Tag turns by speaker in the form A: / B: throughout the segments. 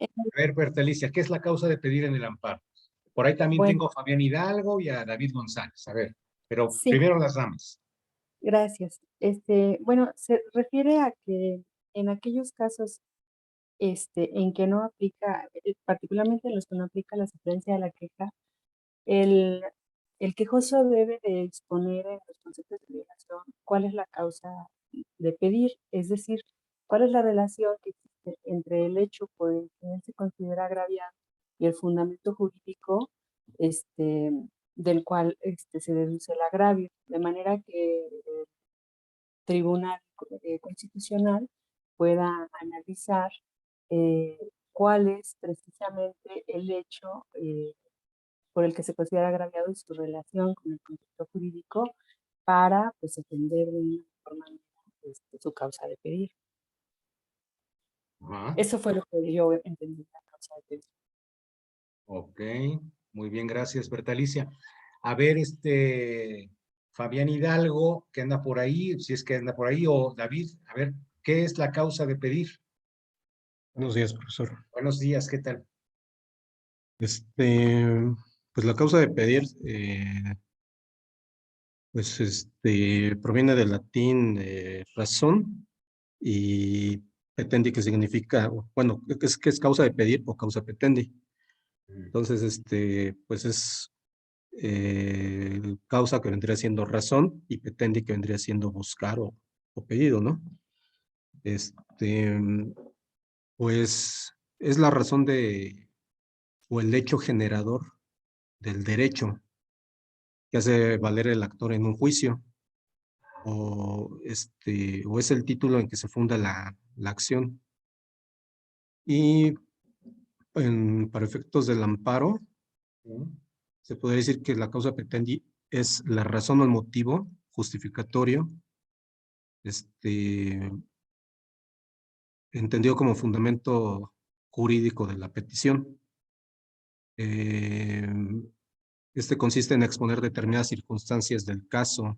A: A ver, Bertalicia, ¿qué es la causa de pedir en el amparo? Por ahí también
B: Bueno,
A: tengo a Fabián Hidalgo y a David González. A ver, pero
B: sí,
A: primero las damas.
B: gracias. Bueno, se refiere a que en aquellos casos, en que no aplica, particularmente en los que no aplica la sentencia de la queja, el, el quejoso debe de exponer en los conceptos de violación cuál es la causa de pedir, es decir, cuál es la relación que existe entre el hecho por el que él se considera agraviado y el fundamento jurídico, este, del cual se deduce el agravio, de manera que el Tribunal Constitucional pueda analizar eh, cuál es precisamente el hecho por el que se considera agraviado y su relación con el concepto jurídico para, pues, defender de una forma su causa de pedir.
A: Ajá.
B: Eso fue lo que yo entendí la causa de pedir.
A: Ok, muy bien, gracias, Bertalicia. A ver, Fabián Hidalgo, que anda por ahí, si es que anda por ahí, o David, a ver, ¿qué es la causa de pedir?
C: Buenos días, profesor.
A: Buenos días, ¿qué tal?
C: Este, pues la causa de pedir, proviene del latín razón y petendi, que significa, bueno, que es causa de pedir o causa petendi. Entonces, pues es causa que vendría siendo razón y petendi que vendría siendo buscar o pedido, ¿no? Este, pues es la razón o el hecho generador del derecho que hace valer el actor en un juicio, o es el título en que se funda la acción. Y para efectos del amparo, se podría decir que la causa petendi es la razón o el motivo justificatorio, este, entendido como fundamento jurídico de la petición. Eh, Este consiste en exponer determinadas circunstancias del caso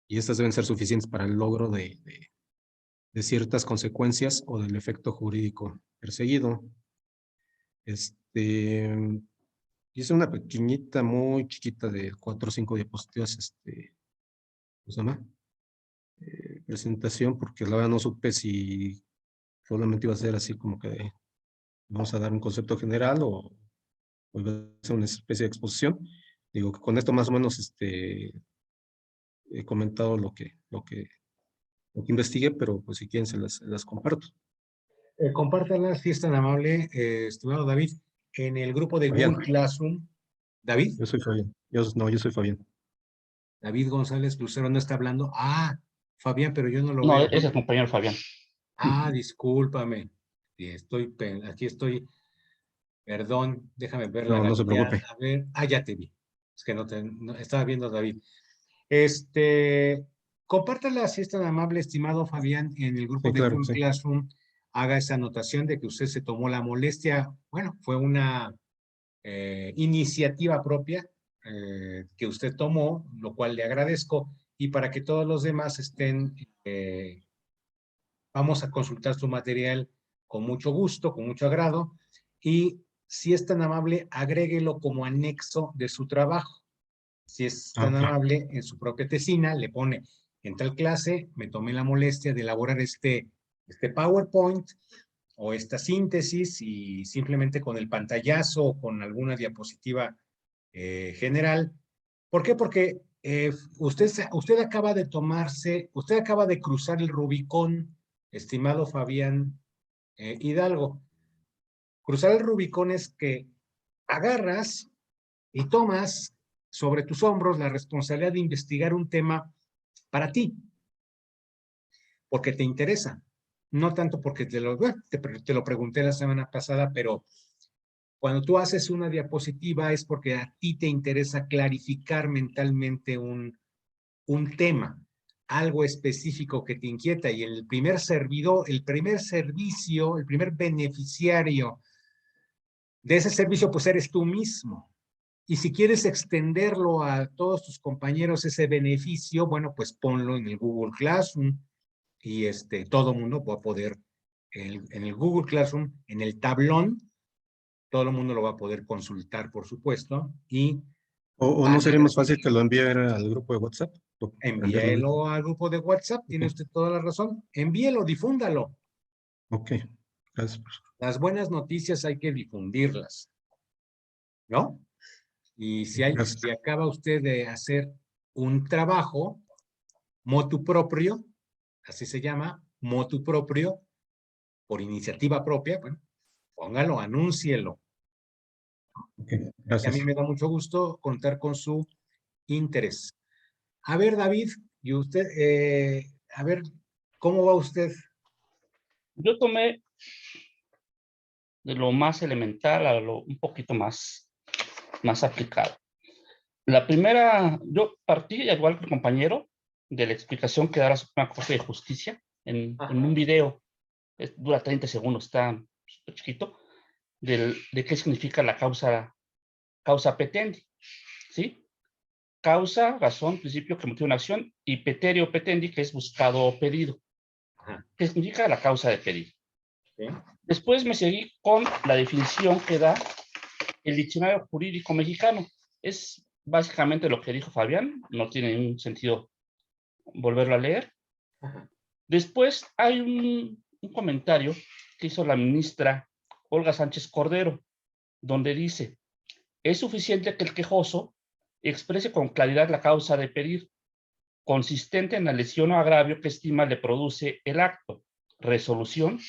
C: y estas deben ser suficientes para el logro de ciertas consecuencias o del efecto jurídico perseguido. Hice una pequeñita, muy chiquita de 4 o 5 diapositivas, ¿cómo se llama? Presentación, porque la verdad no supe si solamente iba a ser así como que vamos a dar un concepto general o iba a ser una especie de exposición. Digo que con esto más o menos he comentado lo que investigué, pero pues si quieren se las comparto.
A: Compártanlas, si es tan amable, estimado David, en el grupo de
C: Fabián,
A: Google Classroom. David,
C: yo soy Fabián. Yo soy Fabián.
A: David González Lucero no está hablando. Ah, Fabián, pero yo no lo
D: No,
A: veo.
D: ese es el compañero Fabián.
A: Ah, discúlpame. Sí, aquí estoy, perdón, déjame ver la
C: No se
A: galería.
C: preocupe.
A: A ver, ya te vi. Es que estaba viendo a David. Compártala si es tan amable, estimado Fabián, en el grupo
C: Sí,
A: de
C: claro,
A: Google
C: sí.
A: Classroom. Haga esa anotación de que usted se tomó la molestia. Bueno, fue una iniciativa propia que usted tomó, lo cual le agradezco. Y para que todos los demás vamos a consultar su material con mucho gusto, con mucho agrado. Y si es tan amable, agréguelo como anexo de su trabajo. Si es
C: Ah,
A: tan
C: ok.
A: amable, en su propia tesina le pone, en tal clase me tomé la molestia de elaborar este PowerPoint o esta síntesis y simplemente con el pantallazo o con alguna diapositiva general. ¿Por qué? Porque usted acaba de usted acaba de cruzar el Rubicón, estimado Fabián Hidalgo. Cruzar el Rubicón es que agarras y tomas sobre tus hombros la responsabilidad de investigar un tema para ti, porque te interesa, no tanto porque te lo pregunté la semana pasada, pero cuando tú haces una diapositiva es porque a ti te interesa clarificar mentalmente un tema, algo específico que te inquieta y el primer servidor, el primer servicio, el primer beneficiario de ese servicio, pues eres tú mismo. Y si quieres extenderlo a todos tus compañeros ese beneficio, bueno, pues ponlo en el Google Classroom y todo mundo va a poder en el Google Classroom, en el tablón, todo el mundo lo va a poder consultar, por supuesto, y
C: ¿O no sería más fácil que lo envíe al grupo de WhatsApp? O enviarlo.
A: envíelo al grupo de WhatsApp, tiene usted toda la razón. Envíelo, difúndalo.
C: Ok, gracias, profesor.
A: Las buenas noticias hay que difundirlas, ¿no? Y si
C: Gracias.
A: acaba usted de hacer un trabajo, motu propio, así se llama, motu propio, por iniciativa propia, bueno, póngalo, anúncielo.
C: Ok,
A: Y a mí
C: gracias.
A: me da mucho gusto contar con su interés. A ver, David, y usted, a ver, ¿cómo va usted?
D: Yo tomé de lo más elemental a lo un poquito más aplicado. La primera, yo partí, al igual que el compañero, de la explicación que da la Suprema Corte de Justicia en un video. Dura 30 segundos, está súper chiquito, de qué significa la causa petendi, ¿sí? Causa, razón, principio que motiva una acción, y peterio petendi, que es buscado o pedido.
A: Ajá.
D: ¿Qué significa la causa de pedido?
A: ¿Sí?
D: Después me seguí con la definición que da el diccionario jurídico mexicano. Es básicamente lo que dijo Fabián, no tiene ningún sentido volverlo a leer.
A: Ajá.
D: Después hay un comentario que hizo la ministra Olga Sánchez Cordero, donde dice, es suficiente que el quejoso exprese con claridad la causa de pedir, consistente en la lesión o agravio que estima le produce el acto, resolución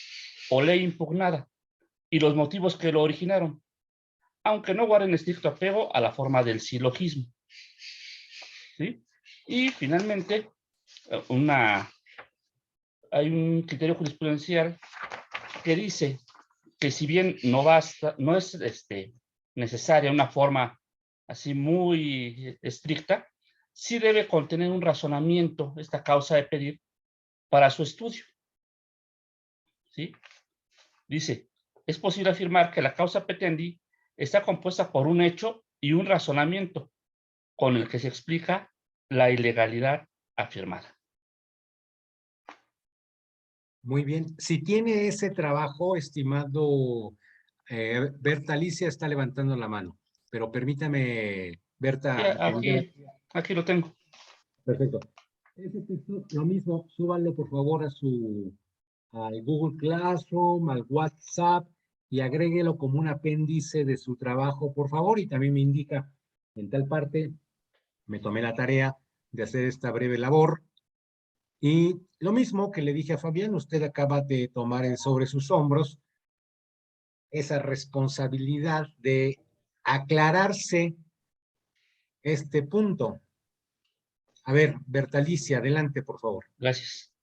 D: o ley impugnada, y los motivos que lo originaron, aunque no guarden estricto apego a la forma del silogismo. ¿Sí? Y finalmente, hay un criterio jurisprudencial que dice que si bien no es necesaria una forma así muy estricta, sí debe contener un razonamiento esta causa de pedir para su estudio. ¿Sí? Dice, es posible afirmar que la causa petendi está compuesta por un hecho y un razonamiento con el que se explica la ilegalidad afirmada.
A: Muy bien. Si tiene ese trabajo, estimado Berta, Alicia está levantando la mano, pero permítame, Berta.
D: Aquí lo tengo.
A: Perfecto. Ese texto, lo mismo, súbanlo por favor al Google Classroom, al WhatsApp y agréguelo como un apéndice de su trabajo, por favor, y también me indica en tal parte, me tomé la tarea de hacer esta breve labor. Y lo mismo que le dije a Fabián, usted acaba de tomar sobre sus hombros esa responsabilidad de aclararse este punto. A ver, Bertalicia, adelante, por favor.
D: Gracias.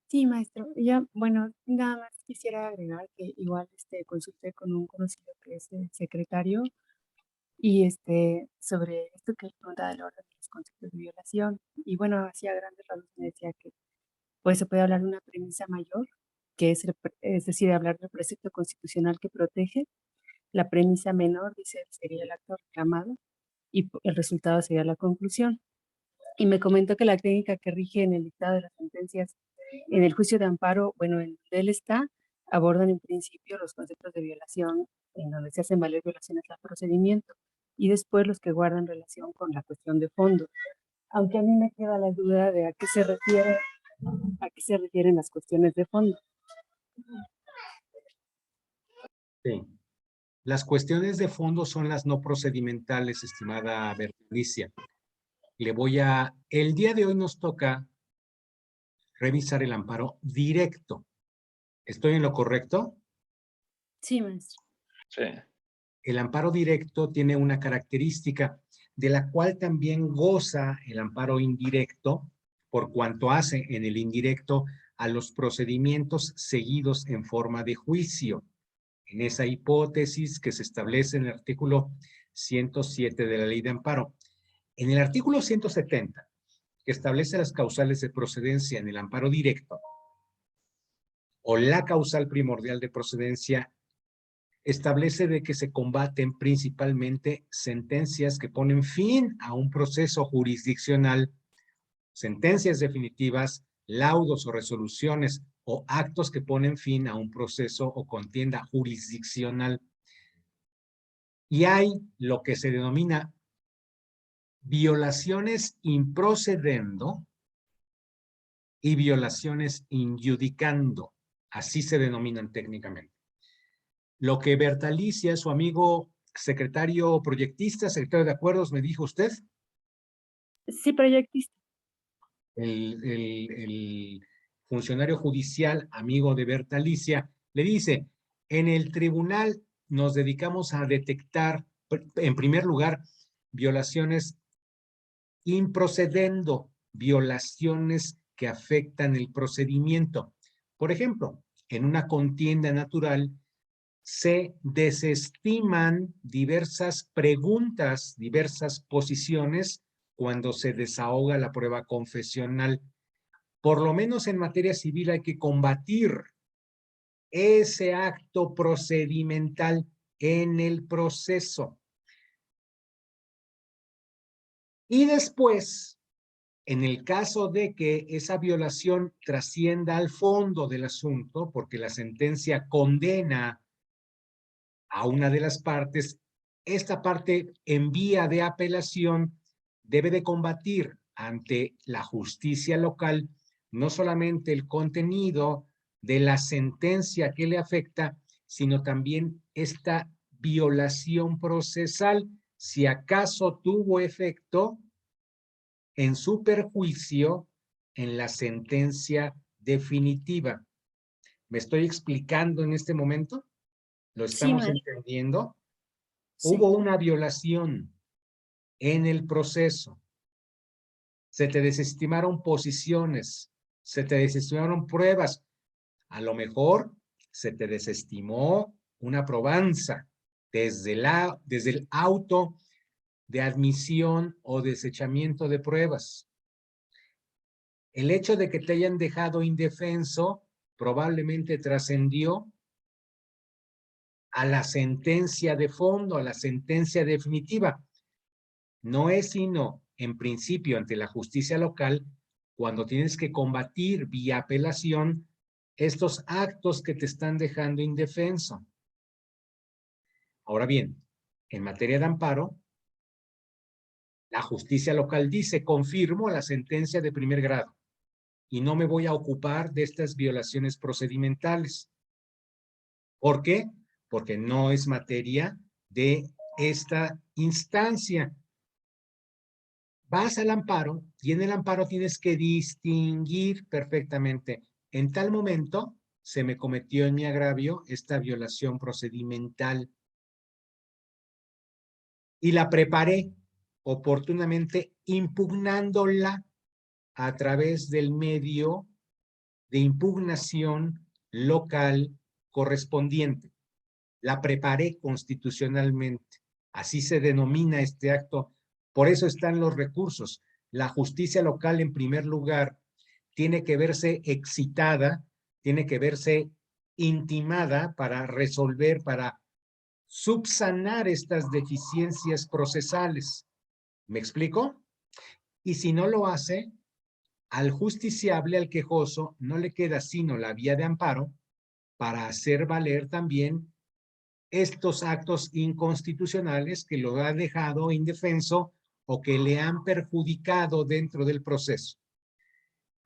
B: Sí, maestro. Ya, bueno, nada más quisiera agregar que igual consulté con un conocido que es el secretario y sobre esto que pregunta del orden de los conceptos de violación. Y bueno, hacía grandes rasgos me decía que pues se puede hablar de una premisa mayor, que es decir, hablar del precepto constitucional que protege. La premisa menor, dice, sería el acto reclamado y el resultado sería la conclusión. Y me comentó que la técnica que rige en el dictado de las sentencias en el juicio de amparo, bueno, en donde él está, abordan en principio los conceptos de violación, en donde se hacen valer violaciones al procedimiento, y después los que guardan relación con la cuestión de fondo. Aunque a mí me queda la duda de a qué se refieren las cuestiones de fondo.
A: Sí. Las cuestiones de fondo son las no procedimentales, estimada Bertalicia. El día de hoy nos toca revisar el amparo directo. ¿Estoy en lo correcto?
B: Sí, maestro.
E: Sí.
A: El amparo directo tiene una característica de la cual también goza el amparo indirecto, por cuanto hace en el indirecto a los procedimientos seguidos en forma de juicio. En esa hipótesis que se establece en el artículo 107 de la Ley de Amparo. En el artículo 170, que establece las causales de procedencia en el amparo directo, o la causal primordial de procedencia, establece de que se combaten principalmente sentencias que ponen fin a un proceso jurisdiccional, sentencias definitivas, laudos o resoluciones o actos que ponen fin a un proceso o contienda jurisdiccional. Y hay lo que se denomina violaciones in procedendo y violaciones in judicando. Así se denominan técnicamente. Lo que Bertalicia, su amigo secretario proyectista, secretario de acuerdos, me dijo usted.
B: Sí, proyectista.
A: El funcionario judicial, amigo de Bertalicia, le dice, en el tribunal nos dedicamos a detectar, en primer lugar, violaciones improcedendo, violaciones que afectan el procedimiento. Por ejemplo, en una contienda natural se desestiman diversas preguntas, diversas posiciones cuando se desahoga la prueba confesional. Por lo menos en materia civil hay que combatir ese acto procedimental en el proceso. Y después, en el caso de que esa violación trascienda al fondo del asunto, porque la sentencia condena a una de las partes, esta parte en vía de apelación debe de combatir ante la justicia local no solamente el contenido de la sentencia que le afecta, sino también esta violación procesal, si acaso tuvo efecto en su perjuicio en la sentencia definitiva. ¿Me estoy explicando en este momento? ¿Lo
B: Sí,
A: estamos
B: maestro.
A: entendiendo?
B: Sí.
A: Hubo una violación en el proceso. Se te desestimaron posiciones, se te desestimaron pruebas. A lo mejor se te desestimó una probanza desde el auto de admisión o desechamiento de pruebas. El hecho de que te hayan dejado indefenso probablemente trascendió a la sentencia de fondo, a la sentencia definitiva. No es sino, en principio, ante la justicia local, cuando tienes que combatir vía apelación estos actos que te están dejando indefenso. Ahora bien, en materia de amparo, la justicia local dice, confirmo la sentencia de primer grado y no me voy a ocupar de estas violaciones procedimentales. ¿Por qué? Porque no es materia de esta instancia. Vas al amparo y en el amparo tienes que distinguir perfectamente. En tal momento se me cometió en mi agravio esta violación procedimental y la preparé oportunamente impugnándola a través del medio de impugnación local correspondiente. La preparé constitucionalmente. Así se denomina este acto. Por eso están los recursos. La justicia local, en primer lugar, tiene que verse excitada, tiene que verse intimada para resolver, para subsanar estas deficiencias procesales. ¿Me explico? Y si no lo hace, al justiciable, al quejoso, no le queda sino la vía de amparo para hacer valer también estos actos inconstitucionales que lo han dejado indefenso o que le han perjudicado dentro del proceso.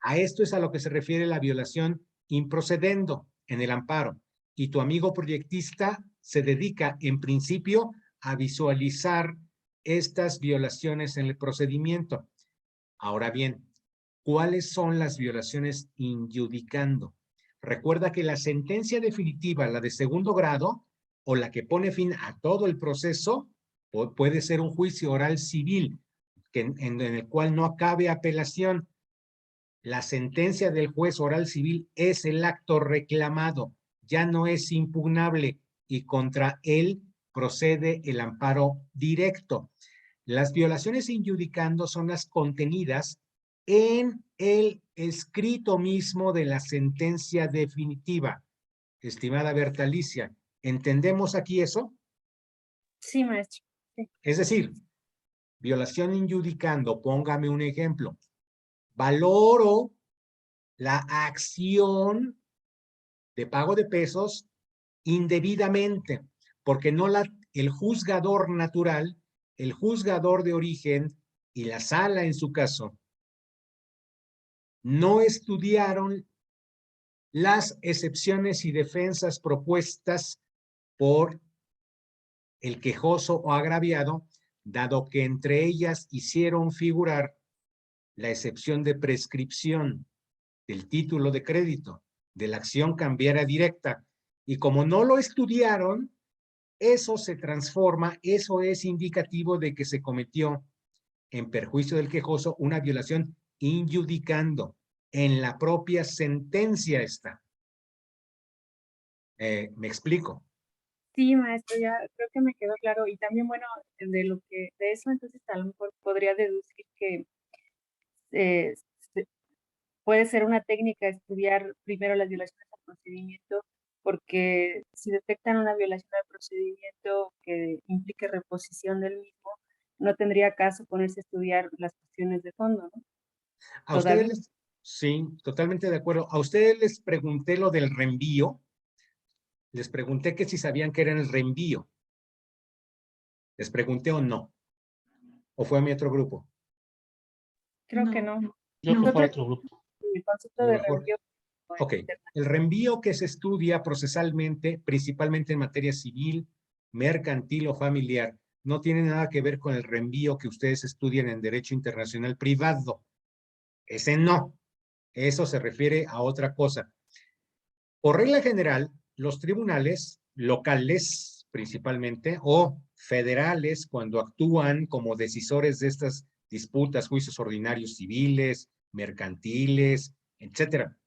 A: A esto es a lo que se refiere la violación improcedendo en el amparo. Y tu amigo proyectista se dedica en principio a visualizar estas violaciones en el procedimiento. Ahora bien, ¿cuáles son las violaciones injudicando? Recuerda que la sentencia definitiva, la de segundo grado, o la que pone fin a todo el proceso, puede ser un juicio oral civil, en el cual no acabe apelación. La sentencia del juez oral civil es el acto reclamado, ya no es impugnable y contra él procede el amparo directo. Las violaciones injudicando son las contenidas en el escrito mismo de la sentencia definitiva. Estimada Bertalicia, ¿entendemos aquí eso?
B: Sí, maestro. Sí.
A: Es decir, violación injudicando, póngame un ejemplo. Valoro la acción de pago de pesos indebidamente, porque no el juzgador natural, el juzgador de origen y la sala en su caso, no estudiaron las excepciones y defensas propuestas por el quejoso o agraviado, dado que entre ellas hicieron figurar la excepción de prescripción del título de crédito, de la acción cambiaria directa. Y como no lo estudiaron, eso se transforma, eso es indicativo de que se cometió en perjuicio del quejoso una violación injudicando. En la propia sentencia está. ¿Me explico?
B: Sí, maestro, ya creo que me quedó claro. Y también, bueno, de eso, entonces a lo mejor podría deducir que eh, se- puede ser una técnica estudiar primero las violaciones al procedimiento, porque si detectan una violación al procedimiento que implique reposición del mismo, no tendría caso ponerse a estudiar las cuestiones de fondo, ¿no?
A: A
B: Todavía.
A: ustedes sí, totalmente de acuerdo. A ustedes les pregunté lo del reenvío. Les pregunté que si sabían que era el reenvío. Les pregunté o no. ¿O fue a mi otro grupo?
B: Creo que no.
D: Yo creo que fue
B: Nosotros,
D: otro grupo.
B: el
A: A
B: concepto
A: lo
B: de
A: mejor.
B: reenvío.
A: Ok. El reenvío que se estudia procesalmente, principalmente en materia civil, mercantil o familiar, no tiene nada que ver con el reenvío que ustedes estudian en Derecho Internacional Privado. Ese no. Eso se refiere a otra cosa. Por regla general, los tribunales locales, principalmente, o federales, cuando actúan como decisores de estas disputas, juicios ordinarios civiles, mercantiles, etcétera,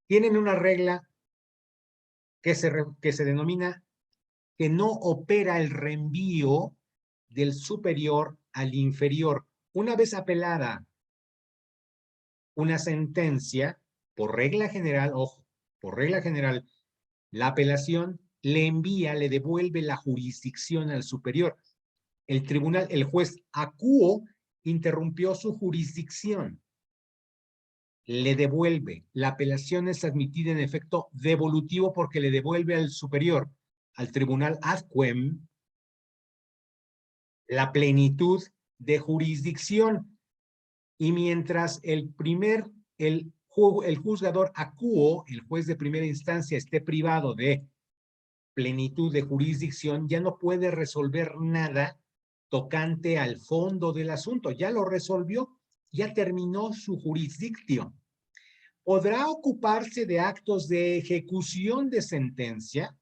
A: tienen una regla que se denomina que no opera el reenvío del superior al inferior. Una vez apelada una sentencia, por regla general, ojo, por regla general, la apelación le envía, le devuelve la jurisdicción al superior. El tribunal, el juez acuo, interrumpió su jurisdicción. Le devuelve. La apelación es admitida en efecto devolutivo porque le devuelve al superior, al tribunal ad quem, la plenitud de jurisdicción. Y mientras el juzgador acuo, el juez de primera instancia, esté privado de plenitud de jurisdicción, ya no puede resolver nada tocante al fondo del asunto. Ya lo resolvió, ya terminó su jurisdicción. Podrá ocuparse de actos de ejecución de sentencia,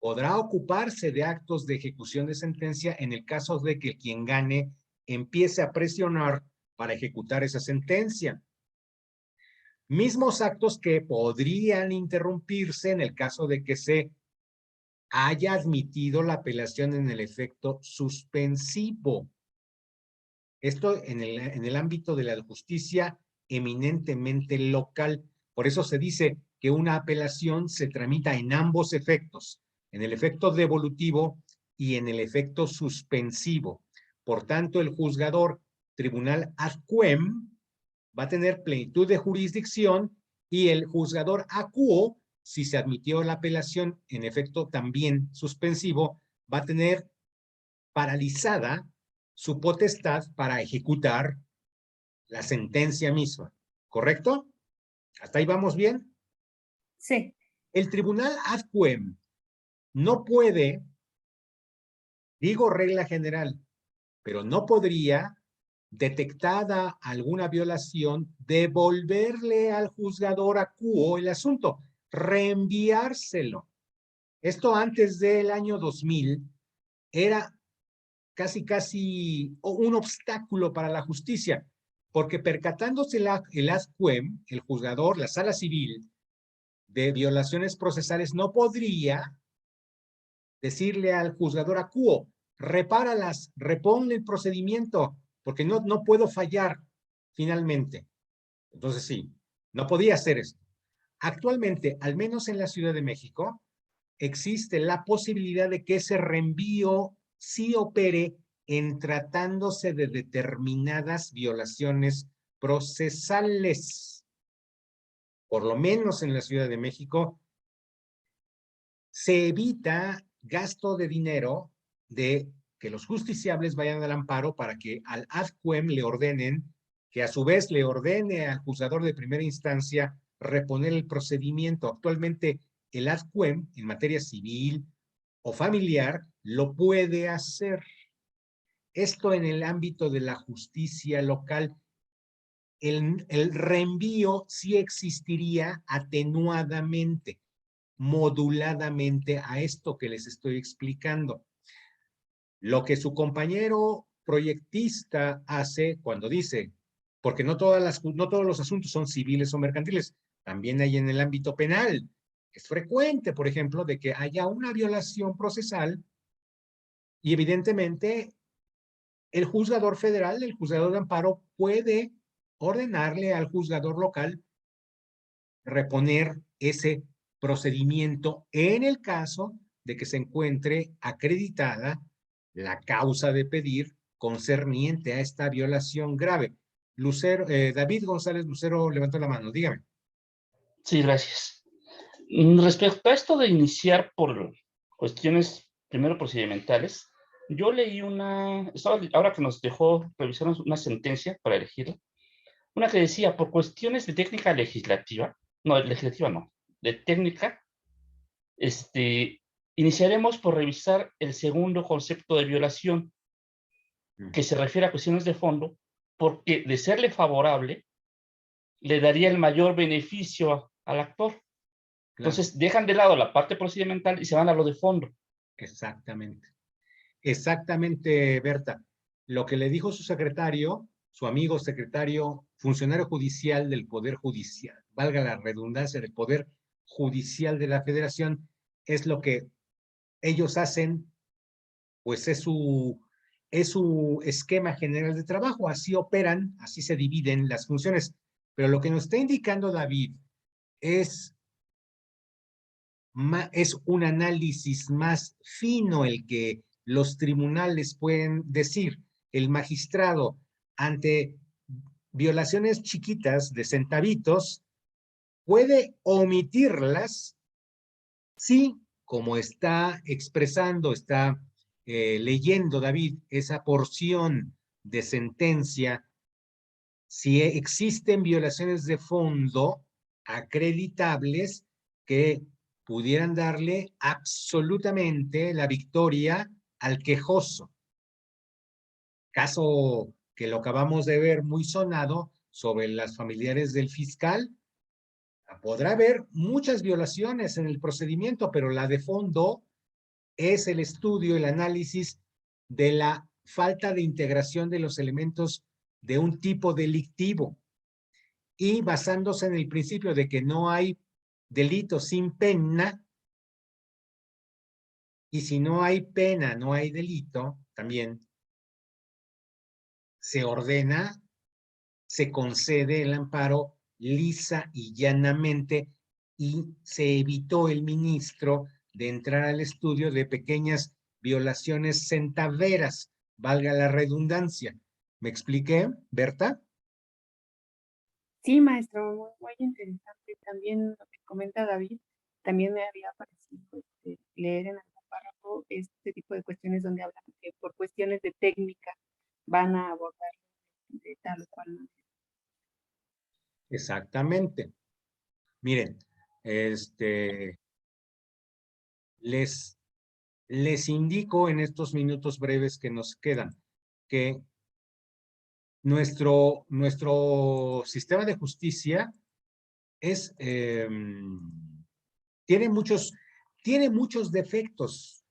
A: podrá ocuparse de actos de ejecución de sentencia en el caso de que quien gane empiece a presionar para ejecutar esa sentencia. Mismos actos que podrían interrumpirse en el caso de que se haya admitido la apelación en el efecto suspensivo. Esto en el ámbito de la justicia eminentemente local. Por eso se dice que una apelación se tramita en ambos efectos, en el efecto devolutivo y en el efecto suspensivo. Por tanto, el juzgador tribunal ad quem va a tener plenitud de jurisdicción y el juzgador acuo, si se admitió la apelación en efecto también suspensivo, va a tener paralizada su potestad para ejecutar la sentencia misma. ¿Correcto? ¿Hasta ahí vamos bien?
B: Sí.
A: El tribunal ad quem no puede, digo regla general, pero no podría, detectada alguna violación, devolverle al juzgador acuo el asunto, reenviárselo. Esto antes del año 2000 era casi un obstáculo para la justicia, porque percatándose el ad quem, el juzgador, la sala civil, de violaciones procesales, no podría decirle al juzgador acuo, repáralas, reponle el procedimiento, porque no puedo fallar finalmente. Entonces sí, no podía hacer esto. Actualmente, al menos en la Ciudad de México, existe la posibilidad de que ese reenvío sí opere en tratándose de determinadas violaciones procesales. por lo menos en la Ciudad de México, se evita gasto de dinero de que los justiciables vayan al amparo para que al ad quem le ordenen, que a su vez le ordene al juzgador de primera instancia reponer el procedimiento. Actualmente el ad quem en materia civil o familiar lo puede hacer. Esto en el ámbito de la justicia local. El reenvío sí existiría atenuadamente, moduladamente a esto que les estoy explicando. Lo que su compañero proyectista hace cuando dice, porque no todos los asuntos son civiles o mercantiles, también hay en el ámbito penal. Es frecuente, por ejemplo, de que haya una violación procesal y evidentemente el juzgador federal, el juzgador de amparo, puede ordenarle al juzgador local reponer ese procedimiento en el caso de que se encuentre acreditada la causa de pedir concerniente a esta violación grave. David González Lucero levantó la mano, dígame.
D: Sí, gracias. Respecto a esto de iniciar por cuestiones primero procedimentales, yo leí ahora que nos dejó revisar una sentencia para elegirla, una que decía, por cuestiones de técnica legislativa, de técnica, iniciaremos por revisar el segundo concepto de violación, que se refiere a cuestiones de fondo, porque de serle favorable, le daría el mayor beneficio al actor.
A: Claro.
D: Entonces, dejan de lado la parte procedimental y se van a lo de fondo.
A: Exactamente. Exactamente, Berta. Lo que le dijo su secretario, su amigo secretario, funcionario judicial del Poder Judicial, valga la redundancia, del Poder Judicial de la Federación, es lo que ellos hacen, pues es su esquema general de trabajo, así operan, así se dividen las funciones. Pero lo que nos está indicando David es un análisis más fino el que los tribunales pueden decir. El magistrado, ante violaciones chiquitas de centavitos, puede omitirlas si, como está expresando, está leyendo David esa porción de sentencia, si existen violaciones de fondo acreditables que pudieran darle absolutamente la victoria al quejoso. Caso que lo acabamos de ver muy sonado sobre las familiares del fiscal. Podrá haber muchas violaciones en el procedimiento, pero la de fondo es el estudio, el análisis de la falta de integración de los elementos de un tipo delictivo y basándose en el principio de que no hay delito sin pena, y si no hay pena, no hay delito, también se ordena, se concede el amparo lisa y llanamente y se evitó el ministro de entrar al estudio de pequeñas violaciones centaveras, valga la redundancia. ¿Me expliqué, Berta?
B: Sí, maestro, muy, muy interesante. También lo que comenta David, también me había parecido leer en algún párrafo este tipo de cuestiones donde hablan que por cuestiones de técnica van a abordar de tal o cual manera.
A: Exactamente. Miren, les indico en estos minutos breves que nos quedan que nuestro sistema de justicia es, tiene muchos defectos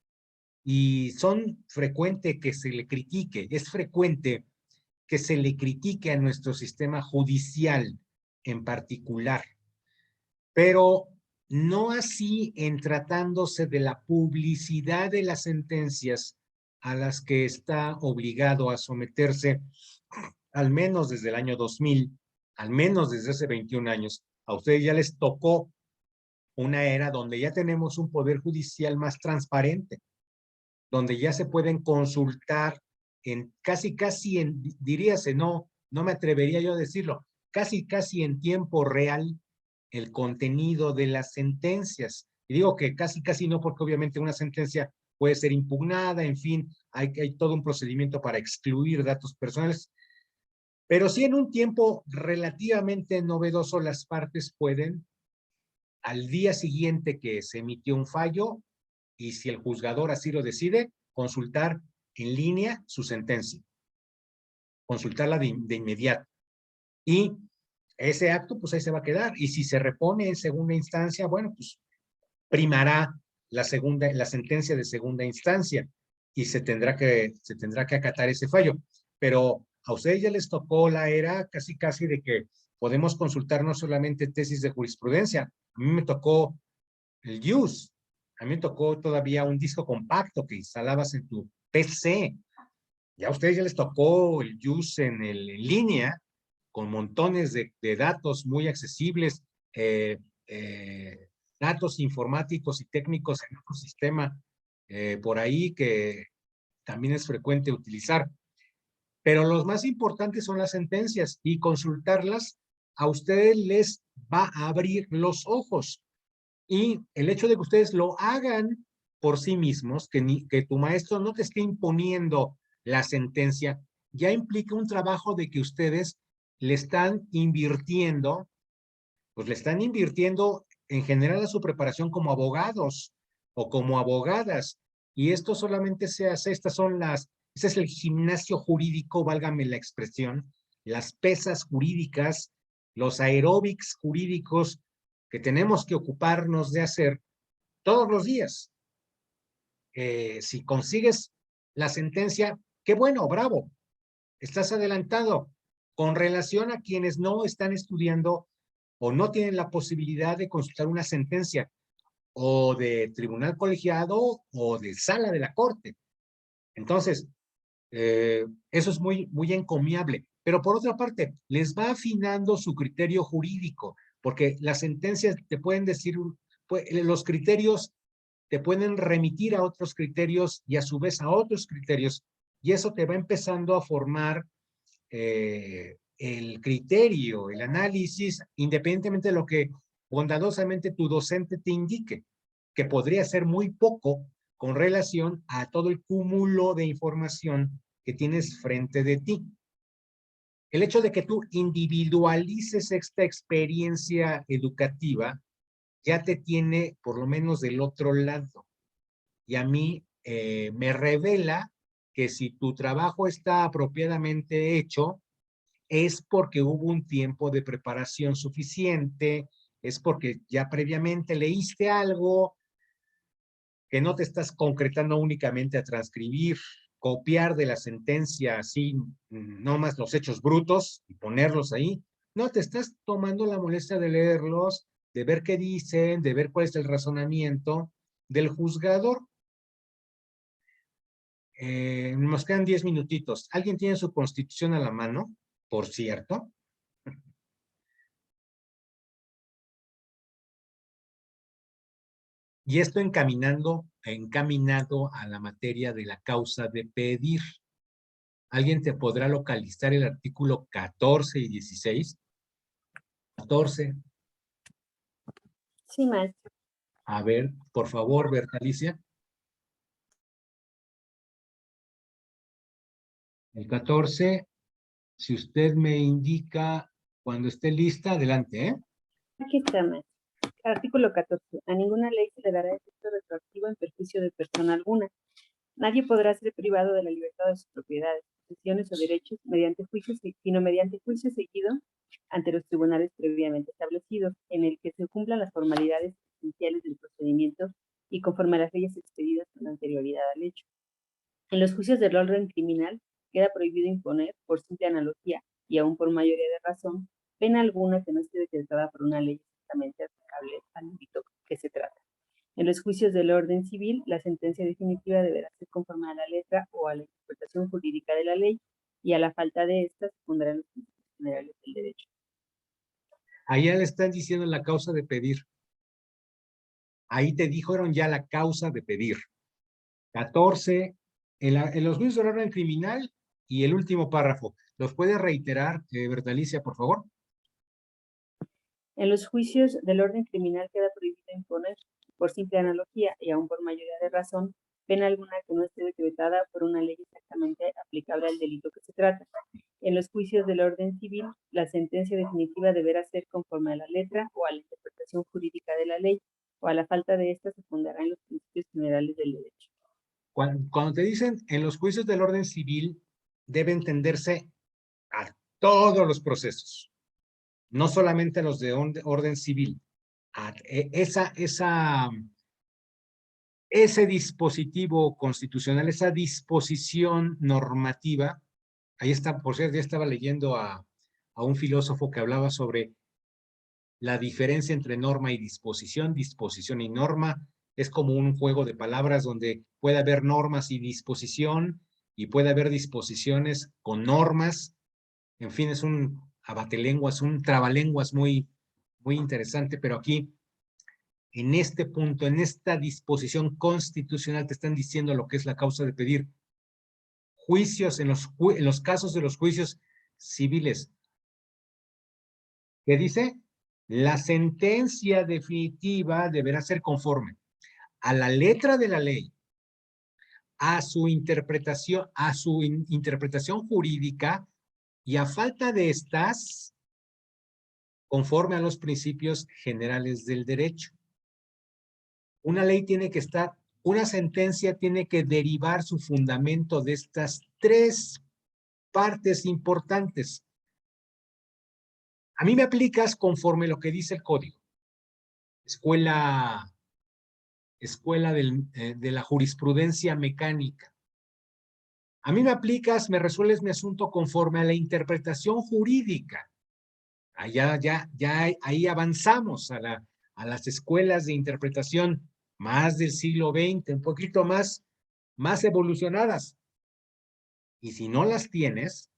A: y son frecuente que se le critique, es frecuente que se le critique a nuestro sistema judicial en particular, pero no así en tratándose de la publicidad de las sentencias a las que está obligado a someterse, al menos desde el año 2000, al menos desde hace 21 años. A ustedes ya les tocó una era donde ya tenemos un poder judicial más transparente, donde ya se pueden consultar en casi diríase, no me atrevería yo a decirlo, casi en tiempo real el contenido de las sentencias. Y digo que casi no, porque obviamente una sentencia puede ser impugnada, en fin, hay todo un procedimiento para excluir datos personales. Pero sí, en un tiempo relativamente novedoso, las partes pueden, al día siguiente que se emitió un fallo, y si el juzgador así lo decide, consultar en línea su sentencia. Consultarla de inmediato. Y ese acto, pues ahí se va a quedar. Y si se repone en segunda instancia, bueno, pues primará la sentencia de segunda instancia y se tendrá que acatar ese fallo. Pero a ustedes ya les tocó la era casi de que podemos consultar no solamente tesis de jurisprudencia. A mí me tocó el JUS. A mí me tocó todavía un disco compacto que instalabas en tu PC. Ya a ustedes ya les tocó el JUS en línea, con montones de datos muy accesibles, datos informáticos y técnicos en otro sistema por ahí que también es frecuente utilizar. Pero los más importantes son las sentencias, y consultarlas a ustedes les va a abrir los ojos. Y el hecho de que ustedes lo hagan por sí mismos, que tu maestro no te esté imponiendo la sentencia, ya implica un trabajo de que ustedes le están invirtiendo, pues le están invirtiendo en general a su preparación como abogados o como abogadas. Y esto solamente se hace, ese es el gimnasio jurídico, válgame la expresión, las pesas jurídicas, los aeróbics jurídicos que tenemos que ocuparnos de hacer todos los días. Si consigues la sentencia, qué bueno, bravo, estás adelantado. Con relación a quienes no están estudiando o no tienen la posibilidad de consultar una sentencia o de tribunal colegiado o de sala de la corte. Entonces, eso es muy encomiable. Pero por otra parte, les va afinando su criterio jurídico, porque las sentencias te pueden decir, los criterios te pueden remitir a otros criterios y a su vez a otros criterios, y eso te va empezando a formar el criterio, el análisis, independientemente de lo que bondadosamente tu docente te indique, que podría ser muy poco con relación a todo el cúmulo de información que tienes frente de ti. El hecho de que tú individualices esta experiencia educativa ya te tiene por lo menos del otro lado. Y a mí me revela que si tu trabajo está apropiadamente hecho, es porque hubo un tiempo de preparación suficiente, es porque ya previamente leíste algo, que no te estás concretando únicamente a transcribir, copiar de la sentencia así, no más los hechos brutos y ponerlos ahí. No, te estás tomando la molestia de leerlos, de ver qué dicen, de ver cuál es el razonamiento del juzgador. Nos quedan 10 minutitos. ¿Alguien tiene su constitución a la mano, por cierto? Y esto encaminado a la materia de la causa de pedir. ¿Alguien te podrá localizar el artículo 14 y 16? 14.
B: Sí, maestro.
A: A ver, por favor, Bertalicia. El 14, si usted me indica cuando esté lista, adelante, ¿eh?
B: Aquí está, maestro. Artículo 14. A ninguna ley se le dará efecto retroactivo en perjuicio de persona alguna. Nadie podrá ser privado de la libertad de sus propiedades, posesiones o derechos mediante juicio, sino mediante juicio seguido ante los tribunales previamente establecidos, en el que se cumplan las formalidades esenciales del procedimiento y conforme a las leyes expedidas con anterioridad al hecho. En los juicios del orden criminal queda prohibido imponer, por simple analogía y aún por mayoría de razón, pena alguna que no esté decretada por una ley exactamente aplicable al ámbito que se trata. En los juicios del orden civil, la sentencia definitiva deberá ser conforme a la letra o a la interpretación jurídica de la ley, y a la falta de esta se pondrán los principios generales del derecho.
A: Ahí ya le están diciendo la causa de pedir. Ahí te dijeron ya la causa de pedir. 14, en los juicios del orden criminal y el último párrafo. ¿Los puede reiterar, Bertalicia, por favor?
B: En los juicios del orden criminal queda prohibido imponer, por simple analogía y aún por mayoría de razón, pena alguna que no esté decretada por una ley exactamente aplicable al delito que se trata. En los juicios del orden civil, la sentencia definitiva deberá ser conforme a la letra o a la interpretación jurídica de la ley, o a la falta de esta se fundará en los principios generales del derecho.
A: Cuando te dicen en los juicios del orden civil, debe entenderse a todos los procesos, no solamente a los de orden civil. Ese dispositivo constitucional, esa disposición normativa, ahí está, por cierto, ya estaba leyendo a un filósofo que hablaba sobre la diferencia entre norma y disposición y norma. Es como un juego de palabras donde puede haber normas y disposición, y puede haber disposiciones con normas. En fin, es un abatelenguas, un trabalenguas muy interesante, pero aquí, en este punto, en esta disposición constitucional, te están diciendo lo que es la causa de pedir. Juicios, en los casos de los juicios civiles, ¿qué dice? La sentencia definitiva deberá ser conforme a la letra de la ley, a su interpretación jurídica, y a falta de estas, conforme a los principios generales del derecho. Una ley tiene que estar, una sentencia tiene que derivar su fundamento de estas tres partes importantes. A mí me aplicas conforme lo que dice el código. Escuela de la jurisprudencia mecánica. A mí me aplicas, me resuelves mi asunto conforme a la interpretación jurídica. Ahí avanzamos a las escuelas de interpretación más del siglo XX, un poquito más evolucionadas. Y si no las tienes,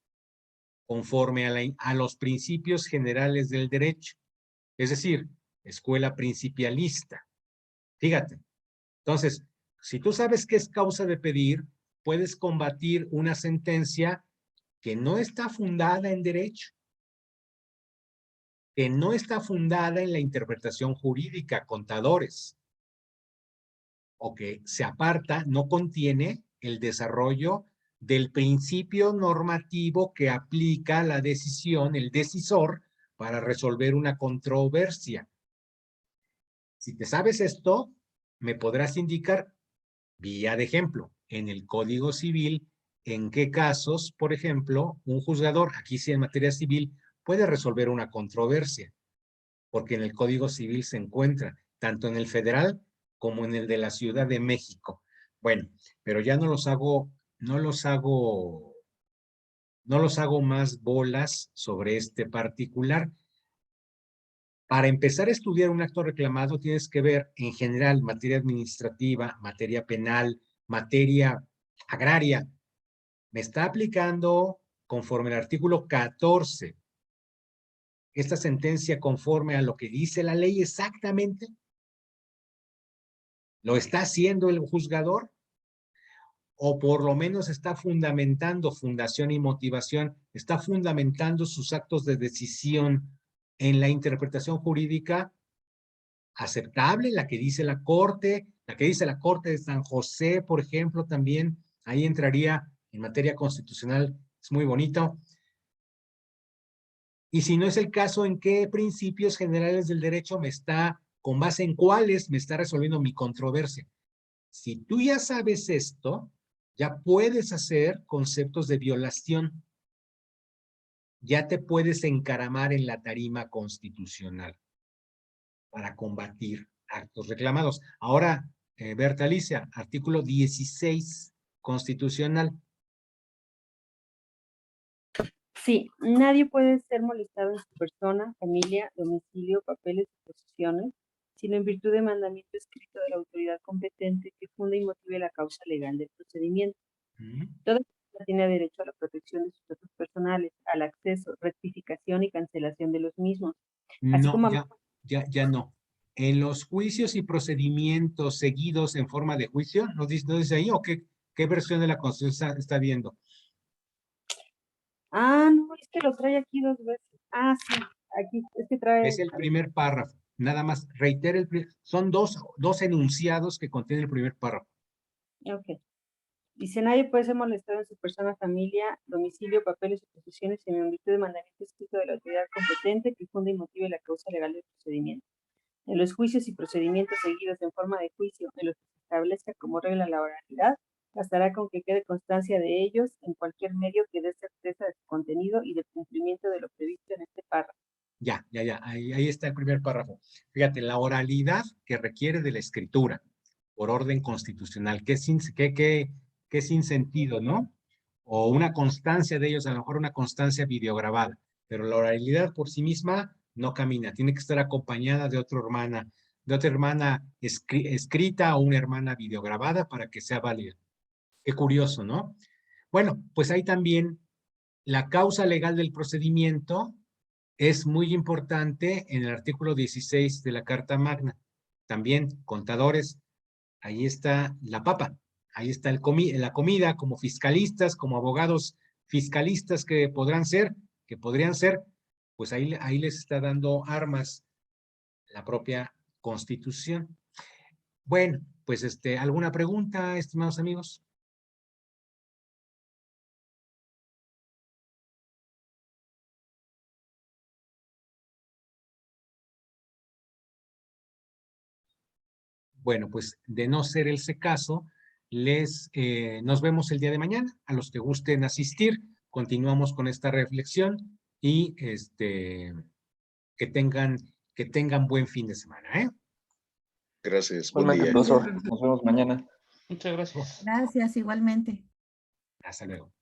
A: conforme a los principios generales del derecho, es decir, escuela principialista. Fíjate. Entonces, si tú sabes qué es causa de pedir, puedes combatir una sentencia que no está fundada en derecho, que no está fundada en la interpretación jurídica, contadores, o que se aparta, no contiene el desarrollo del principio normativo que aplica la decisión, el decisor, para resolver una controversia. Si te sabes esto, me podrás indicar, vía de ejemplo, en el Código Civil, en qué casos, por ejemplo, un juzgador, aquí sí en materia civil, puede resolver una controversia, porque en el Código Civil se encuentra, tanto en el federal como en el de la Ciudad de México. Bueno, pero ya no los hago más bolas sobre este particular. Para empezar a estudiar un acto reclamado, tienes que ver en general materia administrativa, materia penal, materia agraria. Me está aplicando conforme al artículo 14 esta sentencia conforme a lo que dice la ley exactamente. ¿Lo está haciendo el juzgador? O por lo menos está fundamentando, fundación y motivación, está fundamentando sus actos de decisión en la interpretación jurídica aceptable, la que dice la Corte de San José, por ejemplo, también, ahí entraría en materia constitucional, es muy bonito. Y si no es el caso, ¿en qué principios generales del derecho con base en cuáles me está resolviendo mi controversia? Si tú ya sabes esto, ya puedes hacer conceptos de violación. Ya te puedes encaramar en la tarima constitucional para combatir actos reclamados. Ahora, Berta Alicia, artículo 16 constitucional.
B: Sí, nadie puede ser molestado en su persona, familia, domicilio, papeles o posesiones, sino en virtud de mandamiento escrito de la autoridad competente que funde y motive la causa legal del procedimiento. Toda persona tiene derecho a la protección de sus datos personales, al acceso, rectificación y cancelación de los mismos. Así
A: No,
B: como
A: ya no. En los juicios y procedimientos seguidos en forma de juicio, ¿no dice ahí o qué versión de la Constitución está viendo?
B: no, es que lo trae aquí 2 veces. Sí, aquí es que trae...
A: Es el primer párrafo. Nada más, reitera son dos enunciados que contiene el primer párrafo.
B: Ok. Dice, nadie puede ser molestado en su persona, familia, domicilio, papeles o posesiones en virtud de mandamiento escrito de la autoridad competente que funda y motive la causa legal del procedimiento. En los juicios y procedimientos seguidos en forma de juicio en los que se establezca como regla la oralidad, bastará con que quede constancia de ellos en cualquier medio que dé certeza de su contenido y del cumplimiento de lo previsto en este párrafo.
A: Ya. Ahí está el primer párrafo. Fíjate, la oralidad que requiere de la escritura por orden constitucional, que es sin sentido, ¿no? O una constancia de ellos, a lo mejor una constancia videograbada, pero la oralidad por sí misma no camina, tiene que estar acompañada de otra hermana escrita o una hermana videograbada para que sea válida. Qué curioso, ¿no? Bueno, pues ahí también la causa legal del procedimiento es muy importante en el artículo 16 de la Carta Magna. También, contadores, ahí está la papa, ahí está la comida, como fiscalistas, como abogados fiscalistas que podrían ser, pues ahí les está dando armas la propia Constitución. Bueno, pues ¿alguna pregunta, estimados amigos? Bueno, pues de no ser ese caso, nos vemos el día de mañana. A los que gusten asistir, continuamos con esta reflexión y que tengan buen fin de semana, ¿eh?
E: Gracias, buen
F: Igualmente,
E: día.
F: profesor. Nos vemos mañana.
D: Muchas gracias.
G: Gracias, igualmente.
A: Hasta luego.